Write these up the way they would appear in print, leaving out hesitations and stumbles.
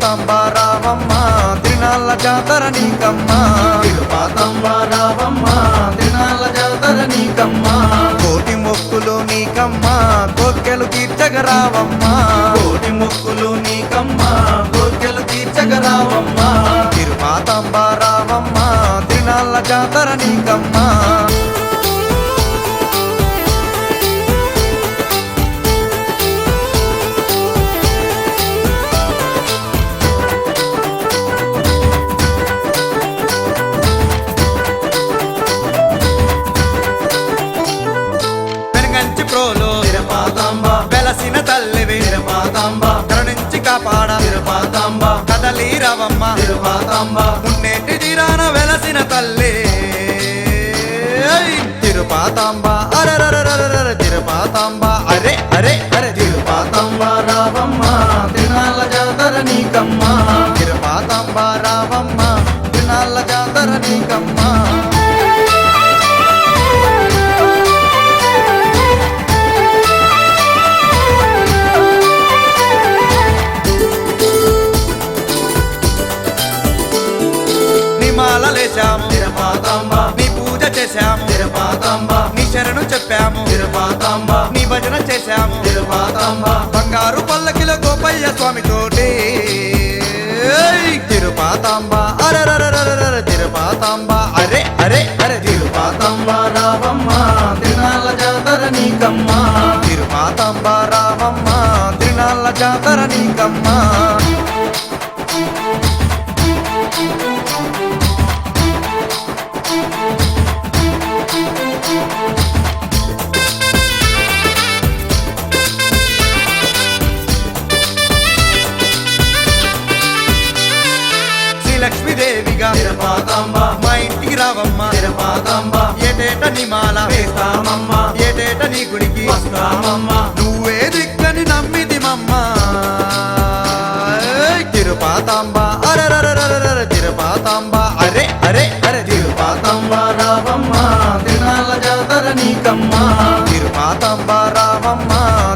తిరుపాతంబ రావమ్మ తిరునాళ్ళ జాతర నీకమ్మ తిరుపాతంబ రావమ్మ తిరునాళ్ళ జాతర నీకమ్మ కోటి మొక్కులు నీకమ్మ కోర్కెలు తీర్చగ రావమ్మ కోటి మొక్కులు నీకమ్మ కోర్కెలు తీర్చగ రావమ్మ తిరుపాతంబ రావమ్మ తిరునాళ్ళ జాతర నీకమ్మ తిరుపాతంబ వెలసిన తల్లివి తిరుపాతంబ కరుణించి కాపాడ తిరుపాతంబ కదలి రవమ్మ తిరుపాతంబ మున్నేటి తీరాన వెలసిన తల్లి తిరుపాతంబ అరరరరర తిరుపాతంబ అరే అరే అరే తిరుపాతంబ రావమ్మ తిరునాళ్ళ జాతర నీకమ్మ తిరుపాతంబ రావమ్మ తిరునాళ్ళ జాతర నీకమ్మ మాలలేశాము తిరుపాతంబ నీ పూజ చేశాము తిరుపాతంబ నీ శరణు చెప్పాము తిరుపాతంబ నీ భజన చేశాము తిరుపాతంబ బంగారు పల్లకిలో గోపయ్య స్వామి తోటి తిరుపాతంబ అరరరరర తిరుపాతంబ అరే అరే అరే తిరుపాతంబ రావమ్మ తిరునాళ్ళ జాతర నీకమ్మ తిరుపాతంబ రావమ్మ తిరునాళ్ళ జాతర నీకమ్మ లక్ష్మీదేవిగా తిరుపాతంబ మా ఇంటికి రావమ్మ తిరుపాతంబ ఏటేట నీ మాల వేస్తామమ్మ ఏటేట నీ గుడికి వస్తామమ్మ నువ్వే దిక్కని నమ్మిదిమమ్మ తిరుపాతంబ అరరరరర తిరుపాతంబ అరే అరే అరే తిరుపాతంబ రావమ్మ తిరునాళ్ళ జాతర నీకమ్మ తిరుపాతంబ రావమ్మ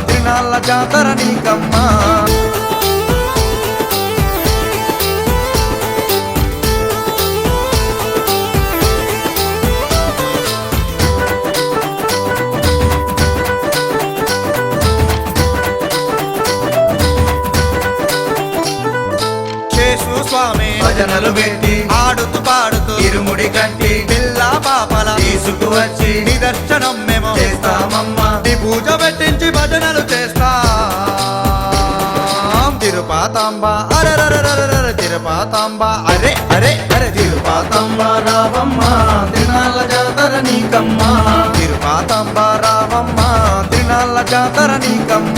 తిరునాళ్ళ జాతర నీకమ్మ స్వామి భజనలు పెట్టి ఆడుతూ పాడుతూ ఇరుముడి కట్టి పిల్ల పాపల తీసుకువచ్చి నీ దర్శనం మేము చేస్తామమ్మ నీ పూజ పెట్టించి భజనలు చేస్తాం తిరుపాతంబ అరరరరర తిరుపాతంబ అరే అరే అరే తిరుపాతంబ రావమ్మ తిరునాళ్ళ జాతర నీకమ్మ తిరుపాతంబ రావమ్మ తిరునాళ్ళ జాతర నీకమ్మ